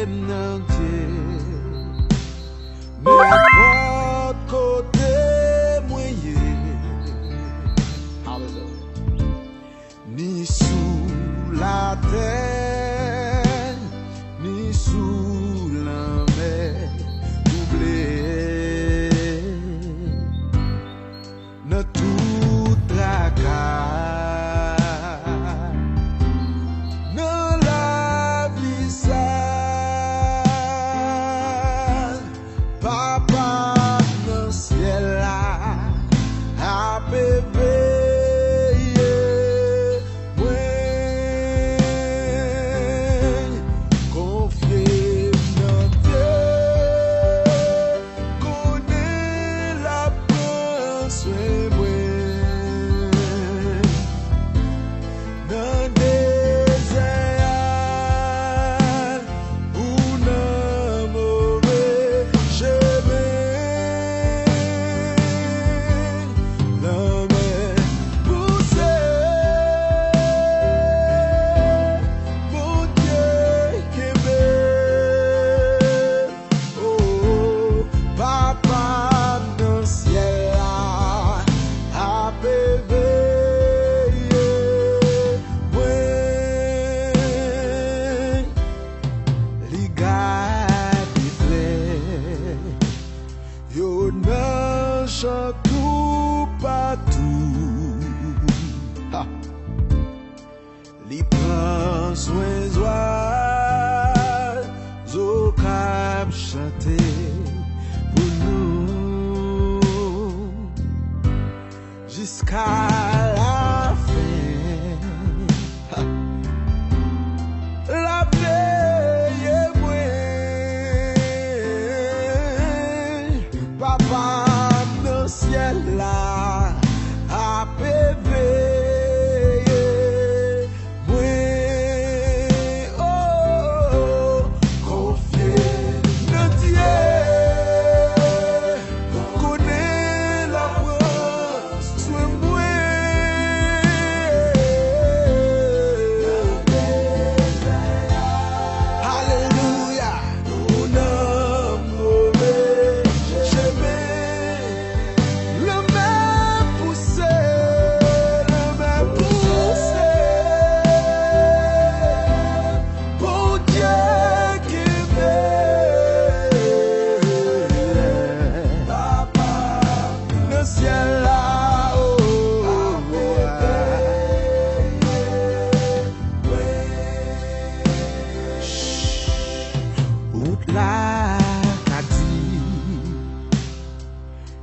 nan Dieu. N'importe côté moyen, ni sous la terre, ni sous la mer, oublié, ne tout tracas, ne la vie ça, papa dans ciel là, a bébé. Tout partout, li prend soin zo cap chanter pour nous jusqu'à la fin. La paix moi, papa. Ciel là a pévé moi oh confier dans Dieu connaît la force soin moi alléluia mon âme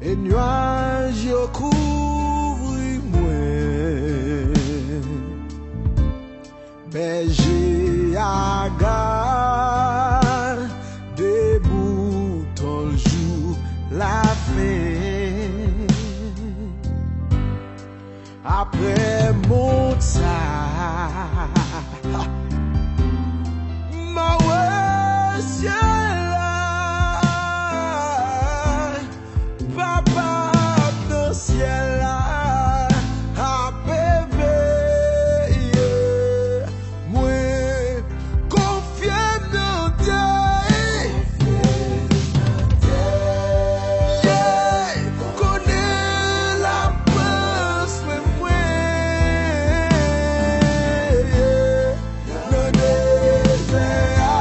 et nuages yo couvri moi berger à gare debout ton jour la fin après mon ça ma ouais ciel ciel là a pévé moi Konfyem dans Dieu connais la pense mais moi le désert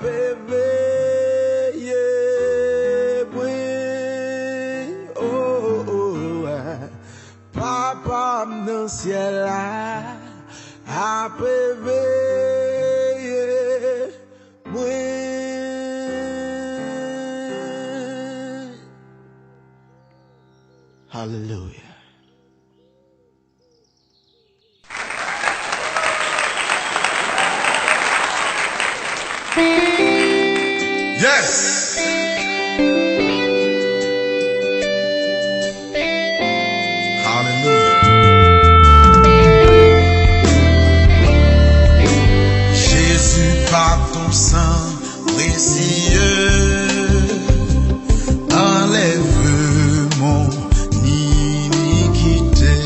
éveillé, oui, oh, oh, papa dans le ciel a éveillé, oui. Hallelujah. Yes. Hallelujah. Jésus, par ton sang précieux, enlève mon iniquité.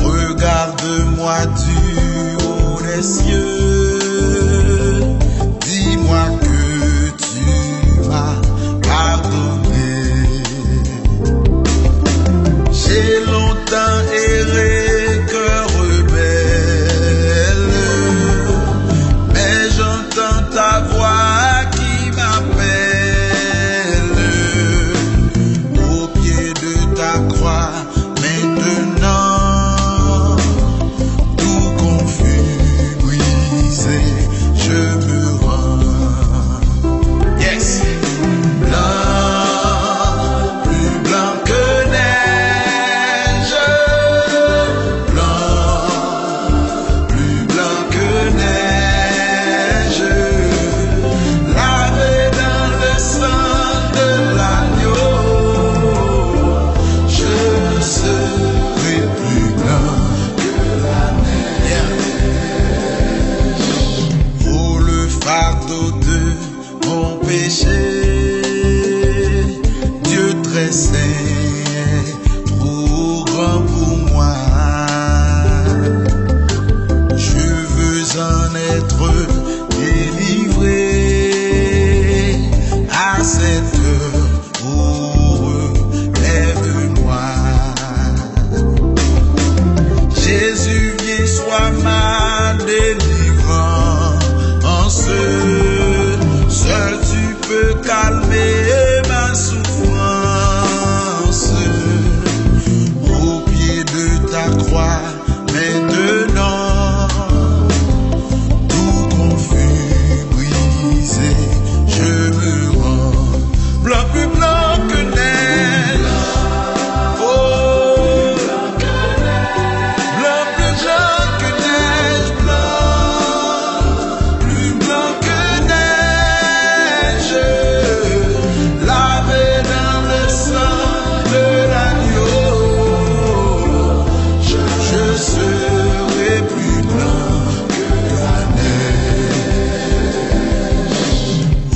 Regarde-moi du haut des cieux. Dis-moi que tu m'as pardonné. J'ai longtemps erré, cœur rebelle, mais j'entends ta voix qui m'appelle. Au pied de ta croix, maintenant, tout confus, brisé, je me rends. Yes. Blanc, plus blanc que neige. Blanc, plus blanc que neige. Lavé dans le sang de l'agneau, je serai plus blanc que la neige. Oh, le fardeau de mon péché, Dieu très saint, trop grand pour moi. Je veux en être délivré à cette heure. Oh, relève-moi. Jésus, viens, sois ma délivrance. Seul tu peux calmer ma souffrance. Au pied de ta croix, maintenant, tout confus, brisé, je me rends. Blanc plus blanc que neige. Oh, blanc plus blanc que neige. Blanc, plus blanc que neige. Lavé dans le sang de l'agneau, je serai plus blanc que la neige.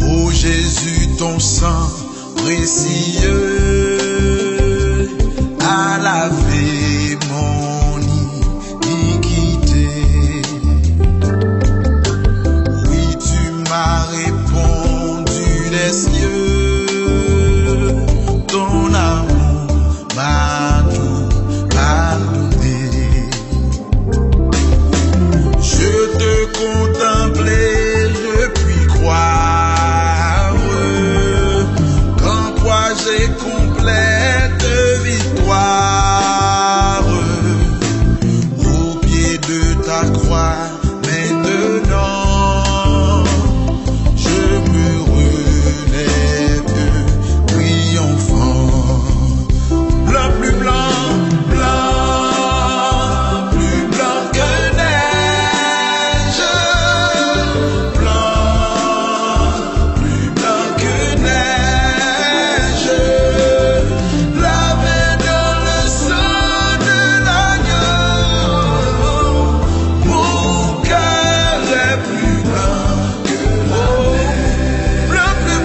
Oh Jésus, ton sang précieux a lavé mon iniquité. Oui, tu m'as répondu des cieux, ton amour m'a tout pardonné. Je te contemplais, je puis croire qu'en toi j'ai complète victoire. Au pied de ta croix, maintenant, je me relève triomphant. Blanc plus blanc, blanc, plus blanc que neige. Blanc, plus blanc que neige. Lavé dans le sang de l'agneau, mon cœur est plus blanc que la neige. Blanc plus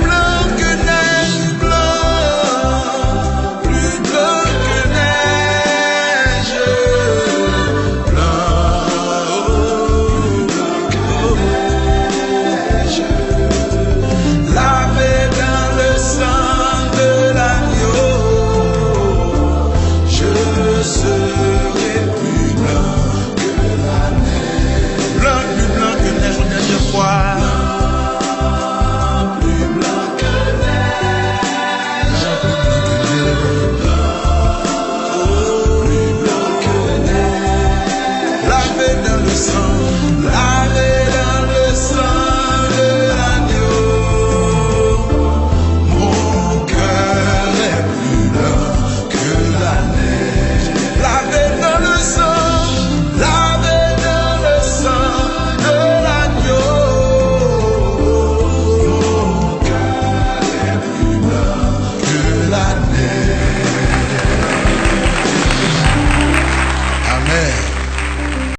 blanc que neige. Blanc, plus blanc que neige. Lavé dans le sang de l'agneau, je serai